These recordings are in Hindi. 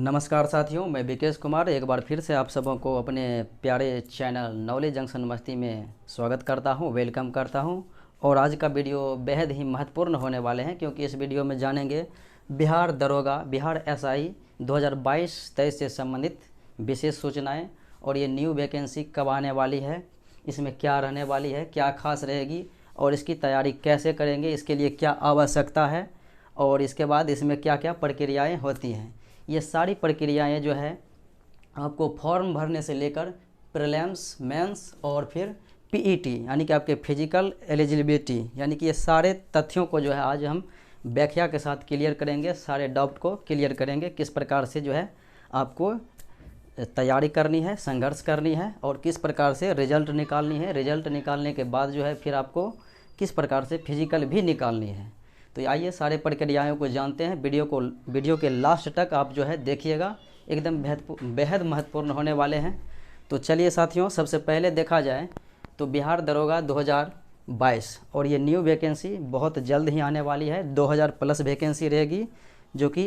नमस्कार साथियों, मैं विकेश कुमार एक बार फिर से आप सबों को अपने प्यारे चैनल नॉलेज जंक्शन मस्ती में स्वागत करता हूं, वेलकम करता हूं। और आज का वीडियो बेहद ही महत्वपूर्ण होने वाले हैं, क्योंकि इस वीडियो में जानेंगे बिहार दरोगा, बिहार एसआई 2022-23 से संबंधित विशेष सूचनाएँ। और ये न्यू वैकेंसी कब आने वाली है, इसमें क्या रहने वाली है, क्या खास रहेगी और इसकी तैयारी कैसे करेंगे, इसके लिए क्या आवश्यकता है और इसके बाद इसमें क्या क्या प्रक्रियाएँ होती हैं। ये सारी प्रक्रियाएं जो है आपको फॉर्म भरने से लेकर प्रीलिम्स, मेंस और फिर पीईटी यानी कि आपके फिजिकल एलिजिबिलिटी, यानी कि ये सारे तथ्यों को जो है आज हम व्याख्या के साथ क्लियर करेंगे, सारे डाउट को क्लियर करेंगे, किस प्रकार से जो है आपको तैयारी करनी है, संघर्ष करनी है और किस प्रकार से रिजल्ट निकालनी है। रिजल्ट निकालने के बाद जो है फिर आपको किस प्रकार से फिजिकल भी निकालनी है। तो आइए सारे प्रक्रियाओं को जानते हैं। वीडियो के लास्ट तक आप जो है देखिएगा, एकदम बेहद महत्वपूर्ण होने वाले हैं। तो चलिए साथियों, सबसे पहले देखा जाए तो बिहार दरोगा 2022 और ये न्यू वैकेंसी बहुत जल्द ही आने वाली है। 2000 प्लस वैकेंसी रहेगी, जो कि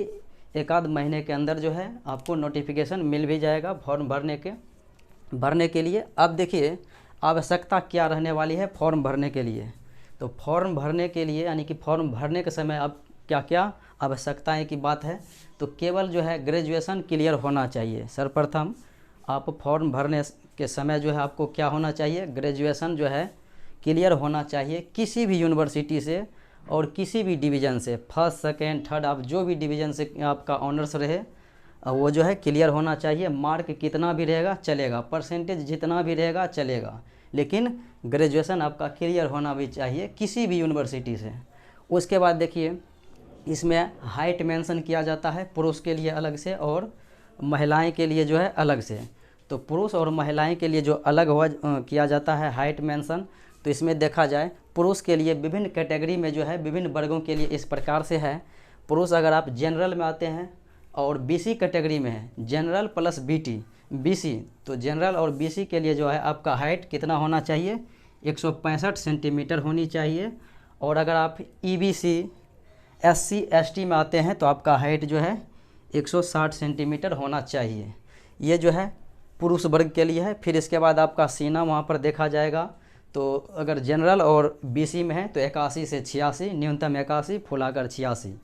एक आध महीने के अंदर जो है आपको नोटिफिकेशन मिल भी जाएगा फॉर्म भरने के लिए। अब देखिए आवश्यकता क्या रहने वाली है फॉर्म भरने के लिए। तो फॉर्म भरने के लिए यानी कि फॉर्म भरने के समय अब क्या क्या आवश्यकताएं की बात है, तो केवल जो है ग्रेजुएशन क्लियर होना चाहिए। सर्वप्रथम आप फॉर्म भरने के समय जो है आपको क्या होना चाहिए, ग्रेजुएशन जो है क्लियर होना चाहिए किसी भी यूनिवर्सिटी से और किसी भी डिवीज़न से, फर्स्ट सेकेंड थर्ड, आप जो भी डिवीज़न से आपका ऑनर्स रहे वो जो है क्लियर होना चाहिए। मार्क कितना भी रहेगा चलेगा, परसेंटेज जितना भी रहेगा चलेगा, लेकिन ग्रेजुएशन आपका क्लियर होना भी चाहिए किसी भी यूनिवर्सिटी से। उसके बाद देखिए इसमें हाइट मेंशन किया जाता है, पुरुष के लिए अलग से और महिलाएं के लिए जो है अलग से। तो पुरुष और महिलाएं के लिए जो अलग किया जाता है हाइट मेंशन, तो इसमें देखा जाए पुरुष के लिए विभिन्न कैटेगरी में जो है विभिन्न वर्गों के लिए इस प्रकार से है। पुरुष अगर आप जनरल में आते हैं और बीसी कैटेगरी में है, जनरल प्लस बीसी, तो जनरल और बीसी के लिए जो है आपका हाइट कितना होना चाहिए, 165 सेंटीमीटर होनी चाहिए। और अगर आप ईबीसी एससी एसटी में आते हैं तो आपका हाइट जो है 160 सेंटीमीटर होना चाहिए। ये जो है पुरुष वर्ग के लिए है। फिर इसके बाद आपका सीना वहाँ पर देखा जाएगा, तो अगर जनरल और बीसी में है तो 81 से 86, न्यूनतम 81 फुलाकर 86।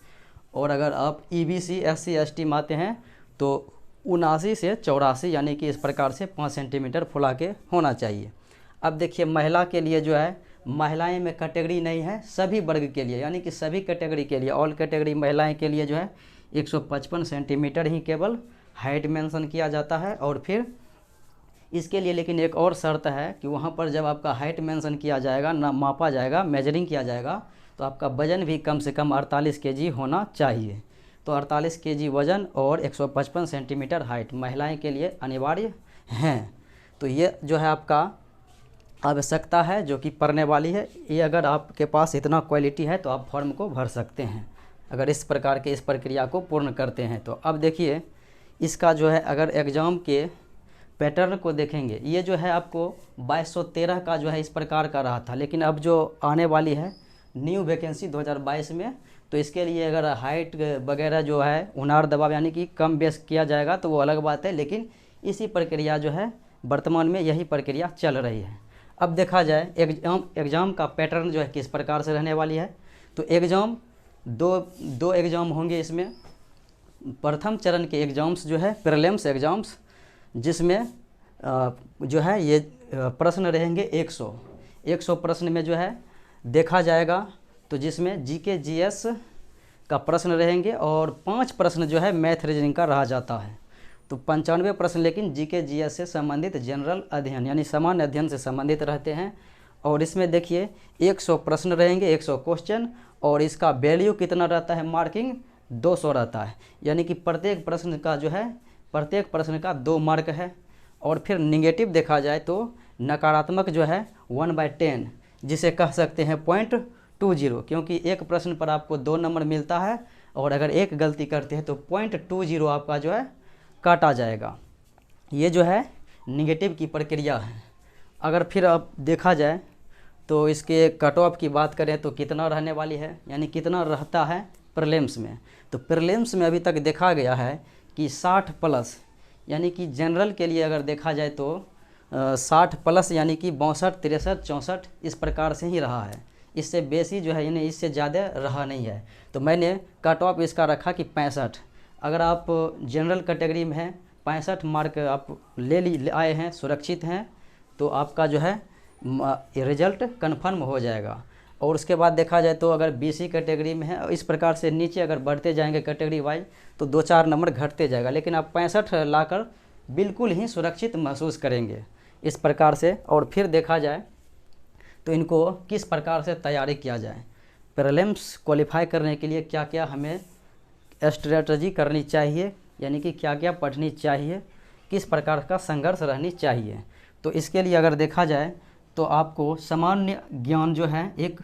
और अगर आप ईबीसी एससी एसटी में आते हैं तो 79 से 84, यानी कि इस प्रकार से 5 सेंटीमीटर फुला के होना चाहिए। अब देखिए महिला के लिए जो है, महिलाएं में कैटेगरी नहीं है, सभी वर्ग के लिए यानी कि सभी कैटेगरी के लिए, ऑल कैटेगरी महिलाएं के लिए जो है 155 सेंटीमीटर ही केवल हाइट मेंशन किया जाता है। और फिर इसके लिए लेकिन एक और शर्त है कि वहाँ पर जब आपका हाइट मेंशन किया जाएगा, ना मापा जाएगा, मेजरिंग किया जाएगा, तो आपका वज़न भी कम से कम 48 केजी होना चाहिए। तो 48 केजी वज़न और 155 सेंटीमीटर हाइट महिलाएं के लिए अनिवार्य हैं। तो ये जो है आपका आवश्यकता है जो कि पड़ने वाली है। ये अगर आपके पास इतना क्वालिटी है तो आप फॉर्म को भर सकते हैं, अगर इस प्रकार के इस प्रक्रिया को पूर्ण करते हैं तो। अब देखिए इसका जो है अगर एग्ज़ाम के पैटर्न को देखेंगे, ये जो है आपको 2213 का जो है इस प्रकार का रहा था, लेकिन अब जो आने वाली है न्यू वैकेंसी 2022 में, तो इसके लिए अगर हाइट वगैरह जो है उनार दबाव यानी कि कम बेस किया जाएगा तो वो अलग बात है, लेकिन इसी प्रक्रिया जो है वर्तमान में यही प्रक्रिया चल रही है। अब देखा जाए एग्ज़ाम का पैटर्न जो है किस प्रकार से रहने वाली है। तो एग्ज़ाम दो एग्ज़ाम होंगे इसमें। प्रथम चरण के एग्ज़ाम्स जो है प्रीलिम्स एग्ज़ाम्स, जिसमें जो है ये प्रश्न रहेंगे 100 प्रश्न में जो है देखा जाएगा, तो जिसमें जीके जीएस का प्रश्न रहेंगे और 5 प्रश्न जो है मैथ रीजनिंग का रहा जाता है। तो 95 प्रश्न लेकिन जीके जीएस से संबंधित जनरल अध्ययन यानी सामान्य अध्ययन से संबंधित रहते हैं। और इसमें देखिए 100 प्रश्न रहेंगे, 100 क्वेश्चन, और इसका वैल्यू कितना रहता है, मार्किंग 200 रहता है, यानी कि प्रत्येक प्रश्न का 2 मार्क है। और फिर निगेटिव देखा जाए तो नकारात्मक जो है 1/10, जिसे कह सकते हैं 0.20, क्योंकि एक प्रश्न पर आपको 2 नंबर मिलता है और अगर एक गलती करते हैं तो 0.20 आपका जो है काटा जाएगा। ये जो है निगेटिव की प्रक्रिया है। अगर फिर अब देखा जाए तो इसके कट ऑफ की बात करें तो कितना रहने वाली है, यानी कितना रहता है प्रीलिम्स में। तो प्रीलिम्स में अभी तक देखा गया है कि 60 प्लस, यानी कि जनरल के लिए अगर देखा जाए तो 60 प्लस यानी कि 62, 63, 64 इस प्रकार से ही रहा है। इससे बेसी जो है यानी इससे ज़्यादा रहा नहीं है। तो मैंने कट ऑफ इसका रखा कि 65। अगर आप जनरल कैटेगरी में हैं, 65 मार्क आप ले आए हैं, सुरक्षित हैं, तो आपका जो है रिजल्ट कन्फर्म हो जाएगा। और उसके बाद देखा जाए तो अगर बीसी कैटेगरी में है, इस प्रकार से नीचे अगर बढ़ते जाएंगे कैटेगरी वाइज तो 2-4 नंबर घटते जाएगा, लेकिन आप 65 लाकर बिल्कुल ही सुरक्षित महसूस करेंगे इस प्रकार से। और फिर देखा जाए तो इनको किस प्रकार से तैयारी किया जाए, प्रीलिम्स क्वालिफाई करने के लिए क्या क्या हमें स्ट्रेटजी करनी चाहिए, यानी कि क्या क्या पढ़नी चाहिए, किस प्रकार का संघर्ष रहनी चाहिए। तो इसके लिए अगर देखा जाए तो आपको सामान्य ज्ञान जो है एक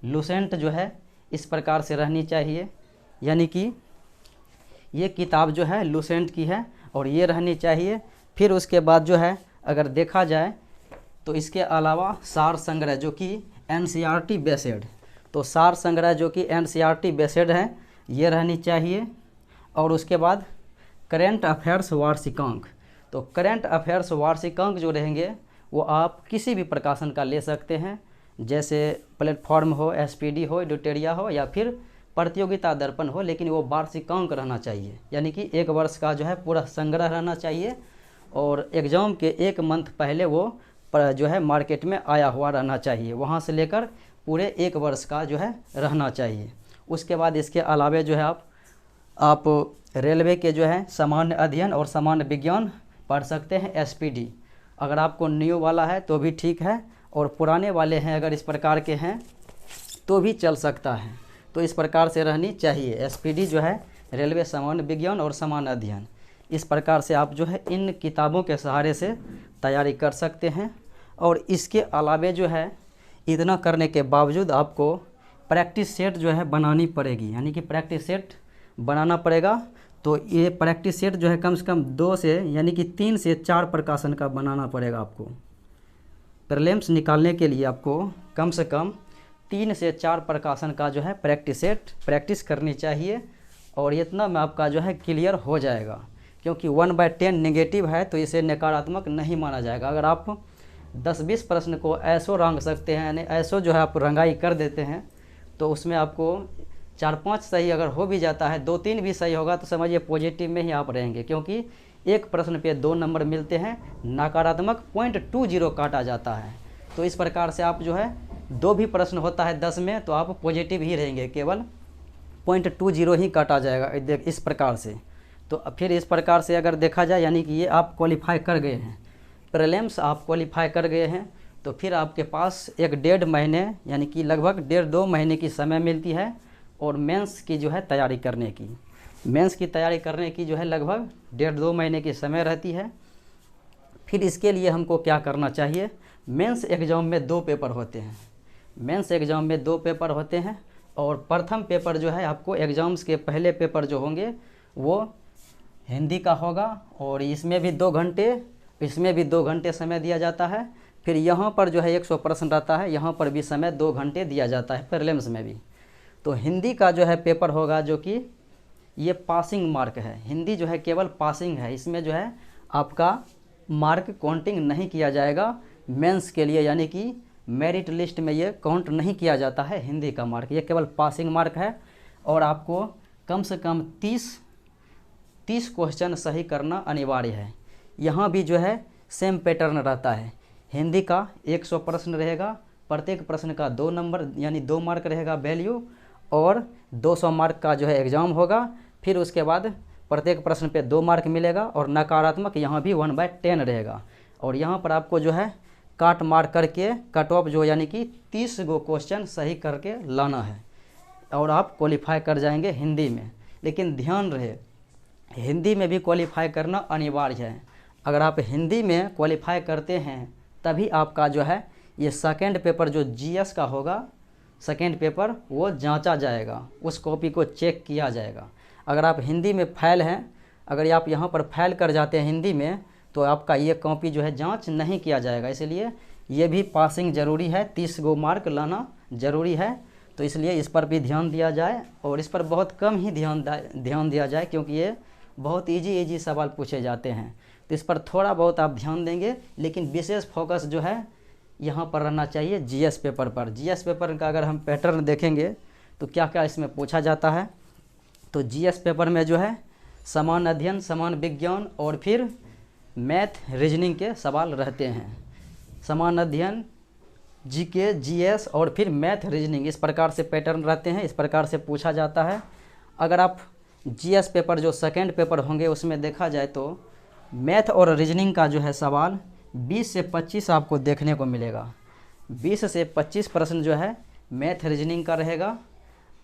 लुसेंट जो है इस प्रकार से रहनी चाहिए, यानी कि ये किताब जो है लुसेंट की है और ये रहनी चाहिए। फिर उसके बाद जो है अगर देखा जाए तो इसके अलावा सार संग्रह जो कि एनसीईआरटी बेस्ड, तो सार संग्रह जो कि एनसीईआरटी बेस्ड है ये रहनी चाहिए। और उसके बाद करेंट अफेयर्स वार्षिकांक, तो करेंट अफेयर्स वार्षिकांक जो रहेंगे वो आप किसी भी प्रकाशन का ले सकते हैं, जैसे प्लेटफॉर्म हो, एसपीडी हो, एडिटोरिया हो या फिर प्रतियोगिता दर्पण हो, लेकिन वो वार्षिकांक रहना चाहिए, यानी कि 1 वर्ष का जो है पूरा संग्रह रहना चाहिए और एग्ज़ाम के 1 मंथ पहले वो जो है मार्केट में आया हुआ रहना चाहिए, वहाँ से लेकर पूरे 1 वर्ष का जो है रहना चाहिए। उसके बाद इसके अलावे जो है आप रेलवे के जो है सामान्य अध्ययन और सामान्य विज्ञान पढ़ सकते हैं, एसपीडी। अगर आपको न्यू वाला है तो भी ठीक है, और पुराने वाले हैं अगर इस प्रकार के हैं तो भी चल सकता है। तो इस प्रकार से रहनी चाहिए एसपीडी जो है रेलवे सामान्य विज्ञान और सामान्य अध्ययन। इस प्रकार से आप जो है इन किताबों के सहारे से तैयारी कर सकते हैं। और इसके अलावे जो है इतना करने के बावजूद आपको प्रैक्टिस सेट जो है बनानी पड़ेगी, यानी कि प्रैक्टिस सेट बनाना पड़ेगा। तो ये प्रैक्टिस सेट जो है कम से कम 2 से यानी कि 3 से 4 प्रकाशन का बनाना पड़ेगा आपको। प्रीलिम्स निकालने के लिए आपको कम से कम 3 से 4 प्रकाशन का जो है प्रैक्टिस सेट प्रैक्टिस करनी चाहिए, और इतना में आपका जो है क्लियर हो जाएगा। क्योंकि 1/10 नेगेटिव है तो इसे नकारात्मक नहीं माना जाएगा। अगर आप 10-20 प्रश्न को ऐसो रंग सकते हैं, यानी ऐसो जो है आप रंगाई कर देते हैं, तो उसमें आपको 4-5 सही अगर हो भी जाता है, 2-3 भी सही होगा तो समझिए पॉजिटिव में ही आप रहेंगे, क्योंकि एक प्रश्न पे 2 नंबर मिलते हैं, नकारात्मक 0.20 काटा जाता है। तो इस प्रकार से आप जो है 2 भी प्रश्न होता है 10 में तो आप पॉजिटिव ही रहेंगे, केवल 0.20 ही काटा जाएगा इस प्रकार से। तो फिर इस प्रकार से अगर देखा जाए यानी कि ये आप क्वालिफाई कर गए हैं, प्रीलिम्स आप क्वालिफाई कर गए हैं, तो फिर आपके पास 1-1.5 महीने यानी कि लगभग 1.5-2 महीने की समय मिलती है। और मेंस की जो है तैयारी करने की, मेंस की तैयारी करने की जो है लगभग 1.5-2 महीने की समय रहती है। फिर इसके लिए हमको क्या करना चाहिए, मेंस एग्ज़ाम में 2 पेपर होते हैं, मेंस एग्ज़ाम में 2 पेपर होते हैं। और प्रथम पेपर जो है आपको एग्ज़ाम्स के पहले पेपर जो होंगे वो हिंदी का होगा, और इसमें भी 2 घंटे समय दिया जाता है। फिर यहाँ पर जो है 100 प्रश्न रहता है, यहाँ पर भी समय 2 घंटे दिया जाता है प्रीलिम्स में भी। तो हिंदी का जो है पेपर होगा जो कि ये पासिंग मार्क है, हिंदी जो है केवल पासिंग है, इसमें जो है आपका मार्क काउंटिंग नहीं किया जाएगा मेंस के लिए, यानी कि मेरिट लिस्ट में ये काउंट नहीं किया जाता है हिंदी का मार्क, ये केवल पासिंग मार्क है। और आपको कम से कम 30 क्वेश्चन सही करना अनिवार्य है। यहाँ भी जो है सेम पैटर्न रहता है, हिंदी का 100 प्रश्न रहेगा, प्रत्येक प्रश्न का 2 नंबर यानी 2 मार्क रहेगा वैल्यू, और 200 मार्क का जो है एग्ज़ाम होगा। फिर उसके बाद प्रत्येक प्रश्न पे 2 मार्क मिलेगा, और नकारात्मक यहाँ भी 1/10 रहेगा। और यहाँ पर आपको जो है काट मार करके कट ऑफ जो यानी कि 30 गो क्वेश्चन सही करके लाना है, और आप क्वालिफाई कर जाएंगे हिंदी में। लेकिन ध्यान रहे हिंदी में भी क्वालिफाई करना अनिवार्य है। अगर आप हिंदी में क्वालिफाई करते हैं तभी आपका जो है ये सेकेंड पेपर जो जीएस का होगा, सेकेंड पेपर वो जांचा जाएगा, उस कॉपी को चेक किया जाएगा। अगर आप हिंदी में फेल हैं, अगर आप यहाँ पर फेल कर जाते हैं हिंदी में, तो आपका ये कॉपी जो है जांच नहीं किया जाएगा। इसलिए ये भी पासिंग ज़रूरी है, 30 गो मार्क लाना ज़रूरी है। तो इसलिए इस पर भी ध्यान दिया जाए, और इस पर बहुत कम ही ध्यान दिया जाए, क्योंकि ये बहुत इजी सवाल पूछे जाते हैं। तो इस पर थोड़ा बहुत आप ध्यान देंगे, लेकिन विशेष फोकस जो है यहाँ पर रहना चाहिए जीएस पेपर पर। जीएस पेपर का अगर हम पैटर्न देखेंगे तो क्या क्या इसमें पूछा जाता है, तो जीएस पेपर में जो है समान अध्ययन, समान विज्ञान और फिर मैथ रीजनिंग के सवाल रहते हैं। समान अध्ययन, जीके, जीएस और फिर मैथ रीजनिंग, इस प्रकार से पैटर्न रहते हैं, इस प्रकार से पूछा जाता है। अगर आप जीएस पेपर जो सेकेंड पेपर होंगे उसमें देखा जाए तो मैथ और रीजनिंग का जो है सवाल 20 से 25 आपको देखने को मिलेगा। 20 से 25 प्रश्न जो है मैथ रीजनिंग का रहेगा।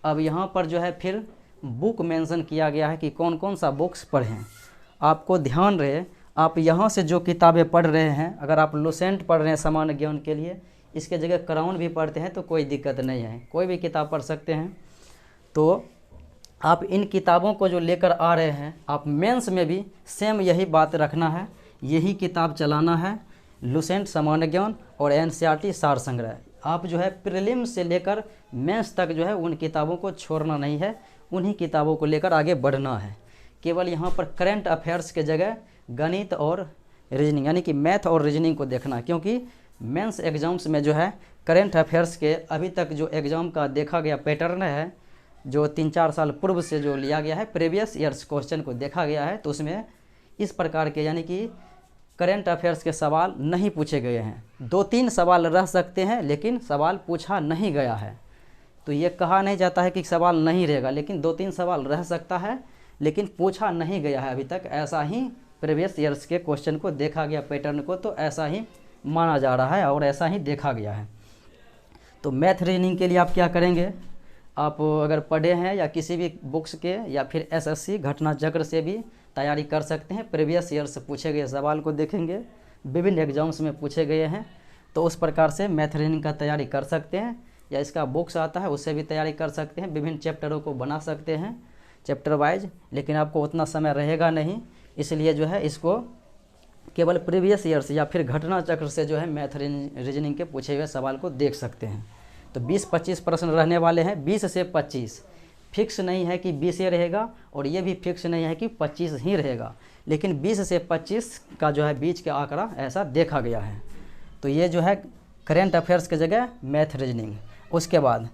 अब यहाँ पर जो है फिर बुक मेंशन किया गया है कि कौन कौन सा बुक्स पढ़ें। आपको ध्यान रहे, आप यहाँ से जो किताबें पढ़ रहे हैं, अगर आप लुसेंट पढ़ रहे हैं सामान्य ज्ञान के लिए, इसके जगह क्राउन भी पढ़ते हैं तो कोई दिक्कत नहीं है, कोई भी किताब पढ़ सकते हैं। तो आप इन किताबों को जो लेकर आ रहे हैं, आप मेंस में भी सेम यही बात रखना है, यही किताब चलाना है, लुसेंट सामान्य ज्ञान और एनसीईआरटी सार संग्रह। आप जो है प्रीलिम्स से लेकर मेंस तक जो है उन किताबों को छोड़ना नहीं है, उन्हीं किताबों को लेकर आगे बढ़ना है। केवल यहाँ पर करंट अफेयर्स के जगह गणित और रीजनिंग यानी कि मैथ और रीजनिंग को देखना, क्योंकि मेंस एग्ज़ाम्स में जो है करंट अफेयर्स के अभी तक जो एग्ज़ाम का देखा गया पैटर्न है, जो 3-4 साल पूर्व से जो लिया गया है, प्रीवियस ईयर्स क्वेश्चन को देखा गया है, तो उसमें इस प्रकार के यानी कि करंट अफेयर्स के सवाल नहीं पूछे गए हैं। 2-3 सवाल रह सकते हैं लेकिन सवाल पूछा नहीं गया है। तो ये कहा नहीं जाता है कि सवाल नहीं रहेगा, लेकिन 2-3 सवाल रह सकता है लेकिन पूछा नहीं गया है अभी तक। ऐसा ही प्रीवियस ईयर्स के क्वेश्चन को देखा गया पैटर्न को, तो ऐसा ही माना जा रहा है और ऐसा ही देखा गया है। तो मैथ रीजनिंग के लिए आप क्या करेंगे, आप अगर पढ़े हैं या किसी भी बुक्स के या फिर एसएससी घटना चक्र से भी तैयारी कर सकते हैं। प्रीवियस ईयर से पूछे गए सवाल को देखेंगे, विभिन्न एग्जाम्स में पूछे गए हैं, तो उस प्रकार से मैथ रीजनिंग का तैयारी कर सकते हैं। या इसका बुक्स आता है उससे भी तैयारी कर सकते हैं, विभिन्न चैप्टरों को बना सकते हैं चैप्टर वाइज, लेकिन आपको उतना समय रहेगा नहीं, इसलिए जो है इसको केवल प्रीवियस ईयर से या फिर घटना चक्र से जो है मैथ रीजनिंग के पूछे हुए सवाल को देख सकते हैं। तो 20-25 प्रश्न रहने वाले हैं, 20 से 25, फिक्स नहीं है कि 20 ही रहेगा और ये भी फिक्स नहीं है कि 25 ही रहेगा, लेकिन 20 से 25 का जो है बीच का आंकड़ा ऐसा देखा गया है। तो ये जो है करेंट अफेयर्स की जगह मैथ रीजनिंग। उसके बाद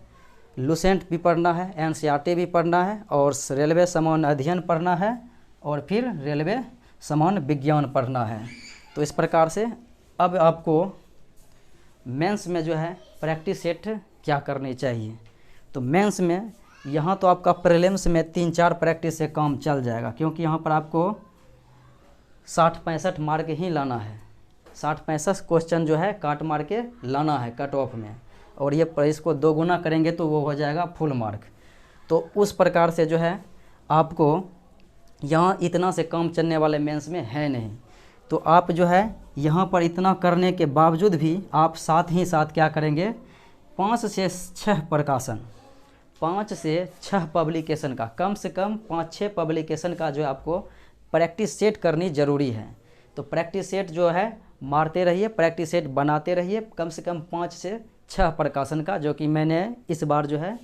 लुसेंट भी पढ़ना है, एनसीईआरटी भी पढ़ना है और रेलवे सामान्य अध्ययन पढ़ना है और फिर रेलवे सामान्य विज्ञान पढ़ना है। तो इस प्रकार से अब आपको मेंस में जो है प्रैक्टिस सेट क्या करनी चाहिए। तो मेंस में यहाँ तो आपका प्रीलिम्स में 3-4 प्रैक्टिस से काम चल जाएगा, क्योंकि यहाँ पर आपको 60-65 मार्क ही लाना है। 60-65 क्वेश्चन जो है काट मार के लाना है कट ऑफ में, और ये इसको 2 गुना करेंगे तो वो हो जाएगा फुल मार्क। तो उस प्रकार से जो है आपको यहाँ इतना से काम चलने वाले मेंस में है नहीं। तो आप जो है यहाँ पर इतना करने के बावजूद भी आप साथ ही साथ क्या करेंगे, 5 से 6 प्रकाशन, 5 से 6 पब्लिकेशन का, कम से कम 5-6 पब्लिकेशन का जो है आपको प्रैक्टिस सेट करनी ज़रूरी है। तो प्रैक्टिस सेट जो है मारते रहिए, प्रैक्टिस सेट बनाते रहिए, कम से कम 5 से 6 प्रकाशन का, जो कि मैंने इस बार जो है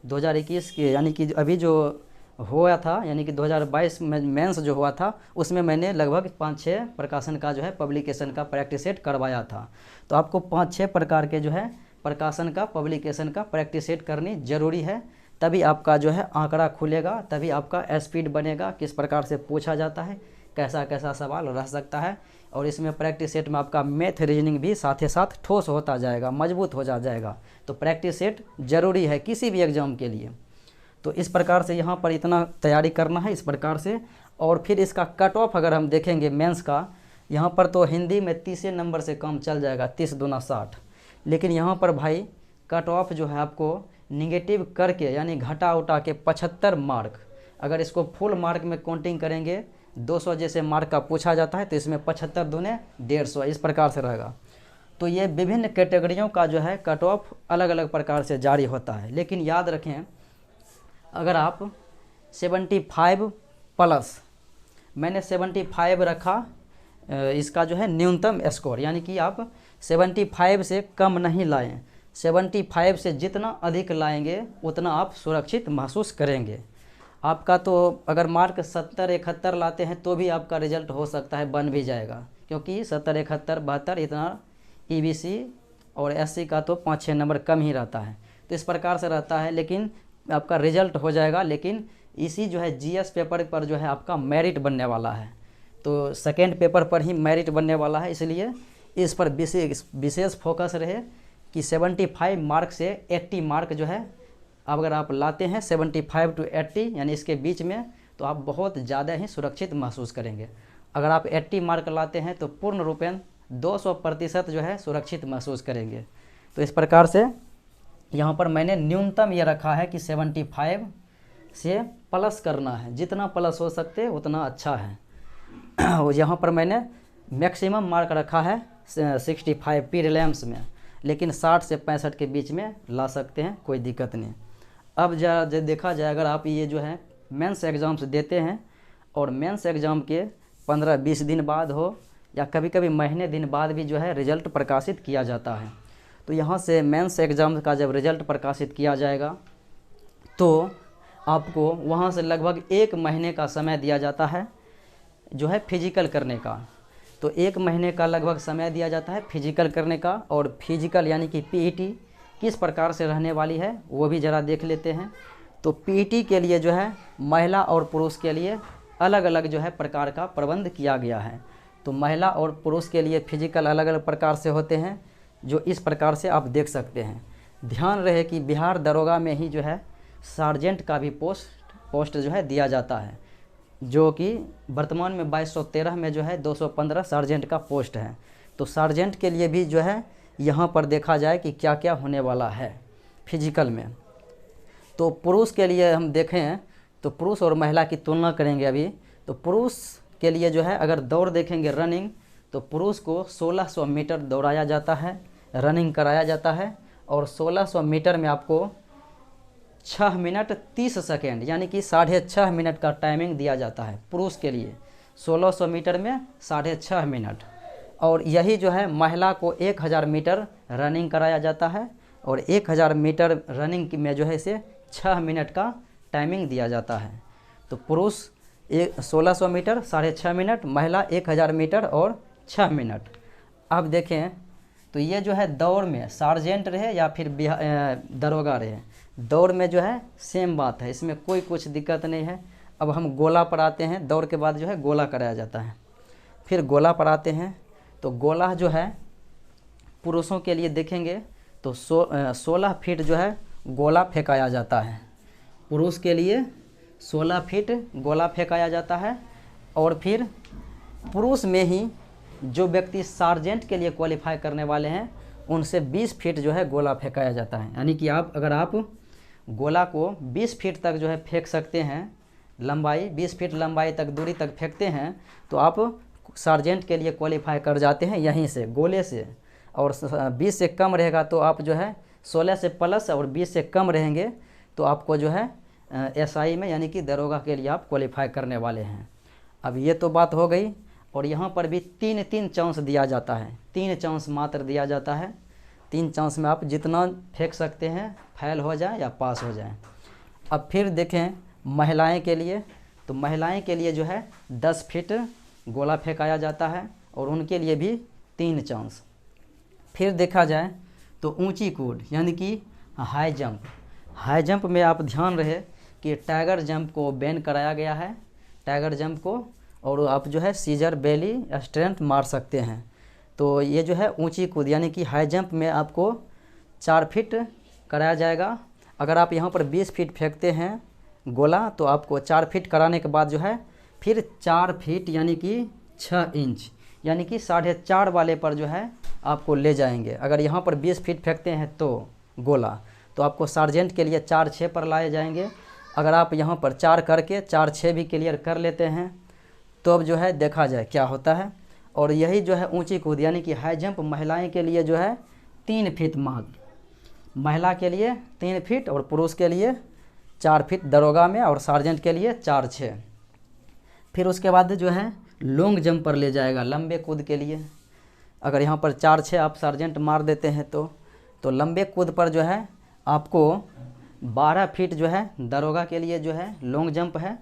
2021 के यानी कि अभी जो हुआ था यानी कि 2022 में मेंस जो हुआ था उसमें मैंने लगभग 5-6 प्रकाशन का जो है पब्लिकेशन का प्रैक्टिस सेट करवाया था। तो आपको 5-6 प्रकार के जो है प्रकाशन का पब्लिकेशन का प्रैक्टिस सेट करनी ज़रूरी है, तभी आपका जो है आंकड़ा खुलेगा, तभी आपका स्पीड बनेगा, किस प्रकार से पूछा जाता है, कैसा कैसा सवाल रह सकता है। और इसमें प्रैक्टिस सेट में आपका मैथ रीजनिंग भी साथ ही साथ ठोस होता जाएगा, मजबूत हो जाएगा। तो प्रैक्टिस सेट ज़रूरी है किसी भी एग्ज़ाम के लिए। तो इस प्रकार से यहाँ पर इतना तैयारी करना है इस प्रकार से। और फिर इसका कट ऑफ अगर हम देखेंगे मेंस का, यहाँ पर तो हिंदी में 30 नंबर से कम चल जाएगा, 30 दूना 60, लेकिन यहाँ पर भाई कट ऑफ जो है आपको निगेटिव करके यानी घटा उठा के 75 मार्क, अगर इसको फुल मार्क में काउंटिंग करेंगे 200 जैसे मार्क का पूछा जाता है, तो इसमें 75 दूने 150 इस प्रकार से रहेगा। तो ये विभिन्न कैटेगरियों का जो है कट ऑफ अलग अलग प्रकार से जारी होता है। लेकिन याद रखें, अगर आप 75 प्लस, मैंने 75 रखा इसका जो है न्यूनतम स्कोर, यानी कि आप 75 से कम नहीं लाएं, 75 से जितना अधिक लाएंगे उतना आप सुरक्षित महसूस करेंगे। आपका तो अगर मार्क 70-71 लाते हैं तो भी आपका रिजल्ट हो सकता है बन भी जाएगा, क्योंकि 70-71-72 इतना ईबीसी और एससी का तो 5-6 नंबर कम ही रहता है। तो इस प्रकार से रहता है, लेकिन आपका रिजल्ट हो जाएगा। लेकिन इसी जो है जीएस पेपर पर जो है आपका मेरिट बनने वाला है, तो सेकेंड पेपर पर ही मेरिट बनने वाला है, इसलिए इस पर विशेष फोकस रहे कि 75 मार्क से 80 मार्क जो है अगर आप लाते हैं 75 to 80 यानी इसके बीच में, तो आप बहुत ज़्यादा ही सुरक्षित महसूस करेंगे। अगर आप 80 मार्क लाते हैं तो पूर्ण रूपेण 200% जो है सुरक्षित महसूस करेंगे। तो इस प्रकार से यहाँ पर मैंने न्यूनतम ये रखा है कि 75 से प्लस करना है, जितना प्लस हो सकते उतना अच्छा है। यहाँ पर मैंने मैक्सिमम मार्क रखा है 65 प्रीलिम्स में, लेकिन 60 से 65 के बीच में ला सकते हैं, कोई दिक्कत नहीं। अब जो देखा जाए, अगर आप ये जो है मेंस एग्ज़ाम्स देते हैं और मेंस एग्ज़ाम के 15-20 दिन बाद हो या कभी कभी महीने दिन बाद भी जो है रिज़ल्ट प्रकाशित किया जाता है। तो यहाँ से मेंस एग्ज़ाम का जब रिज़ल्ट प्रकाशित किया जाएगा तो आपको वहाँ से लगभग 1 महीने का समय दिया जाता है जो है फिजिकल करने का। तो 1 महीने का लगभग समय दिया जाता है फिजिकल करने का, और फिजिकल यानी कि पीईटी किस प्रकार से रहने वाली है वो भी ज़रा देख लेते हैं। तो पीईटी के लिए जो है महिला और पुरुष के लिए अलग अलग जो है प्रकार का प्रबंध किया गया है। तो महिला और पुरुष के लिए फिजिकल अलग अलग प्रकार से होते हैं, जो इस प्रकार से आप देख सकते हैं। ध्यान रहे कि बिहार दरोगा में ही जो है सार्जेंट का भी पोस्ट जो है दिया जाता है, जो कि वर्तमान में 2213 में जो है 215 सार्जेंट का पोस्ट है। तो सार्जेंट के लिए भी जो है यहाँ पर देखा जाए कि क्या क्या होने वाला है फिजिकल में। तो पुरुष के लिए हम देखें तो पुरुष और महिला की तुलना करेंगे अभी। तो पुरुष के लिए जो है अगर दौड़ देखेंगे रनिंग, तो पुरुष को 1600 मीटर दौड़ाया जाता है, रनिंग कराया जाता है, और 1600 मीटर में आपको 6 मिनट 30 सेकेंड यानी कि 6.5 मिनट का टाइमिंग दिया जाता है पुरुष के लिए, 1600 मीटर में 6.5 मिनट। और यही जो है महिला को 1000 मीटर रनिंग कराया जाता है, और 1000 मीटर रनिंग में जो है इसे 6 मिनट का टाइमिंग दिया जाता है। तो पुरुष 1600 मीटर 6.5 मिनट, महिला 1000 मीटर और 6 मिनट। अब देखें तो ये जो है दौड़ में सार्जेंट रहे या फिर दरोगा रहे, दौड़ में जो है सेम बात है, इसमें कोई कुछ दिक्कत नहीं है। अब हम गोला पर आते हैं, दौड़ के बाद जो है गोला कराया जाता है। फिर गोला पर आते हैं, तो गोला जो है पुरुषों के लिए देखेंगे तो 16 फीट जो है गोला फेंकाया जाता है। पुरुष के लिए 16 फीट गोला फेंकाया जाता है। और फिर पुरुष में ही जो व्यक्ति सार्जेंट के लिए क्वालिफाई करने वाले हैं उनसे 20 फीट जो है गोला फेंकाया जाता है। यानी कि अगर आप गोला को 20 फीट तक जो है फेंक सकते हैं, लंबाई 20 फीट लंबाई तक दूरी तक फेंकते हैं, तो आप सार्जेंट के लिए क्वालिफाई कर जाते हैं यहीं से गोले से। और 20 से कम रहेगा तो आप जो है 16 से प्लस, और 20 से कम रहेंगे तो आपको जो है एसआई में यानी कि दरोगा के लिए आप क्वालिफाई करने वाले हैं। अब ये तो बात हो गई। और यहाँ पर भी 3 चांस दिया जाता है, 3 चांस मात्र दिया जाता है। 3 चांस में आप जितना फेंक सकते हैं, फेल हो जाए या पास हो जाए। अब फिर देखें महिलाएं के लिए, तो महिलाएं के लिए जो है 10 फीट गोला फेंकाया जाता है, और उनके लिए भी 3 चांस। फिर देखा जाए तो ऊंची कूद यानी कि हाई जंप। हाई जंप में आप ध्यान रहे कि टाइगर जंप को बैन कराया गया है, टाइगर जंप को, और आप जो है सीजर बेली स्ट्रेंथ मार सकते हैं। तो ये जो है ऊंची कूद यानी कि हाई जंप में आपको 4 फीट कराया जाएगा। अगर आप यहाँ पर 20 फीट फेंकते हैं गोला, तो आपको 4 फीट कराने के बाद जो है फिर 4 फीट यानी कि 6 इंच यानी कि 4.5 वाले पर जो है आपको ले जाएंगे। अगर यहाँ पर 20 फीट फेंकते हैं तो गोला, तो आपको सार्जेंट के लिए 4-6 पर लाए जाएंगे। अगर आप यहाँ पर 4 करके 4-6 भी क्लियर कर लेते हैं तो अब जो है देखा जाए क्या होता है। और यही जो है ऊंची कूद यानी कि हाई जंप महिलाएं के लिए जो है 3 फीट मार्क, महिला के लिए 3 फीट और पुरुष के लिए 4 फीट दरोगा में, और सार्जेंट के लिए 4-6। फिर उसके बाद जो है लॉन्ग जंप पर ले जाएगा, लंबे कूद के लिए। अगर यहाँ पर 4-6 आप सार्जेंट मार देते हैं तो लंबे कूद पर जो है आपको 12 फीट जो है दरोगा के लिए जो है लॉन्ग जंप है।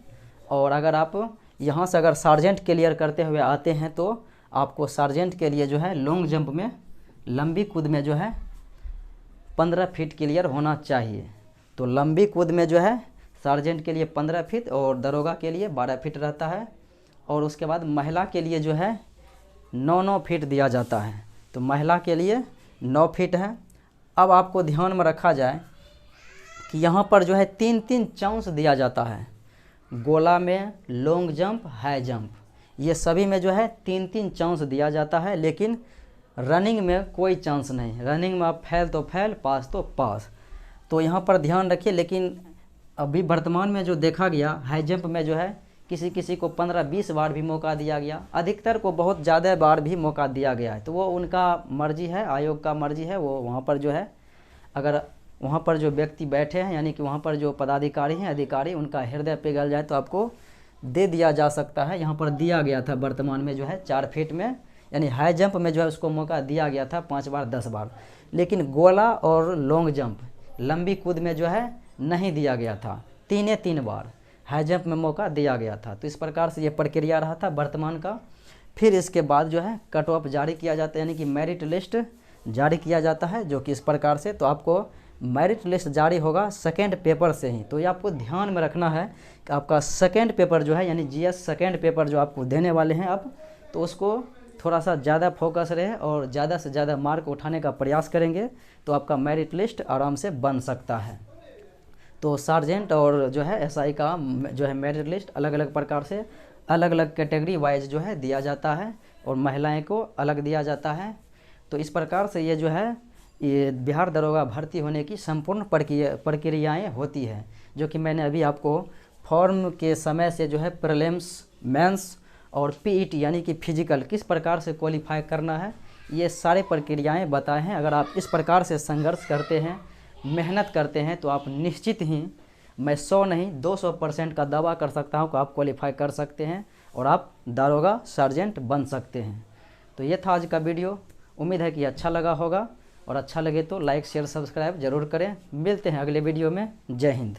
और अगर आप यहाँ से अगर सार्जेंट क्लियर करते हुए आते हैं तो आपको सार्जेंट के लिए जो है लॉन्ग जंप में लंबी कूद में जो है 15 फीट क्लियर होना चाहिए। तो लंबी कूद में जो है सार्जेंट के लिए 15 फीट और दरोगा के लिए 12 फीट रहता है। और उसके बाद महिला के लिए जो है 9 फीट दिया जाता है। तो महिला के लिए 9 फीट है। अब आपको ध्यान में रखा जाए कि यहाँ पर जो है 3-3 चांस दिया जाता है। गोला में, लॉन्ग जंप, हाई जंप, ये सभी में जो है 3-3 चांस दिया जाता है। लेकिन रनिंग में कोई चांस नहीं। रनिंग में आप फेल तो फेल, पास तो पास। तो यहाँ पर ध्यान रखिए। लेकिन अभी वर्तमान में जो देखा गया हाई जंप में जो है किसी किसी को 15-20 बार भी मौका दिया गया, अधिकतर को बहुत ज़्यादा बार भी मौका दिया गया है। तो वो उनका मर्जी है, आयोग का मर्जी है। वो वहाँ पर जो है अगर वहाँ पर जो व्यक्ति बैठे हैं यानी कि वहाँ पर जो पदाधिकारी हैं, अधिकारी, उनका हृदय पिघल जाए तो आपको दे दिया जा सकता है। यहाँ पर दिया गया था वर्तमान में जो है 4 फीट में यानी हाई जंप में जो है उसको मौका दिया गया था 5 बार 10 बार। लेकिन गोला और लॉन्ग जंप लंबी कूद में जो है नहीं दिया गया था। 3 बार हाई जंप में मौका दिया गया था। तो इस प्रकार से ये प्रक्रिया रहा था वर्तमान का। फिर इसके बाद जो है कट ऑफ जारी किया जाता है यानी कि मेरिट लिस्ट जारी किया जाता है, जो कि इस प्रकार से। तो आपको मेरिट लिस्ट जारी होगा सेकेंड पेपर से ही। तो ये आपको ध्यान में रखना है कि आपका सेकेंड पेपर जो है यानी जीएस सेकेंड पेपर जो आपको देने वाले हैं अब, तो उसको थोड़ा सा ज़्यादा फोकस रहे और ज़्यादा से ज़्यादा मार्क उठाने का प्रयास करेंगे तो आपका मेरिट लिस्ट आराम से बन सकता है। तो सार्जेंट और जो है एसआई का जो है मेरिट लिस्ट अलग अलग प्रकार से अलग अलग कैटेगरी वाइज जो है दिया जाता है और महिलाएं को अलग दिया जाता है। तो इस प्रकार से ये जो है ये बिहार दरोगा भर्ती होने की संपूर्ण प्रक्रियाएँ होती है, जो कि मैंने अभी आपको फॉर्म के समय से जो है प्रीलिम्स, मेंस और पीईटी यानी कि फिजिकल किस प्रकार से क्वालिफाई करना है, ये सारे प्रक्रियाएँ बताए हैं। अगर आप इस प्रकार से संघर्ष करते हैं, मेहनत करते हैं तो आप निश्चित ही, मैं 100 नहीं 200% का दावा कर सकता हूं कि आप क्वालिफाई कर सकते हैं और आप दारोगा सार्जेंट बन सकते हैं। तो ये था आज का वीडियो। उम्मीद है कि अच्छा लगा होगा और अच्छा लगे तो लाइक शेयर सब्सक्राइब जरूर करें। मिलते हैं अगले वीडियो में। जय हिंद।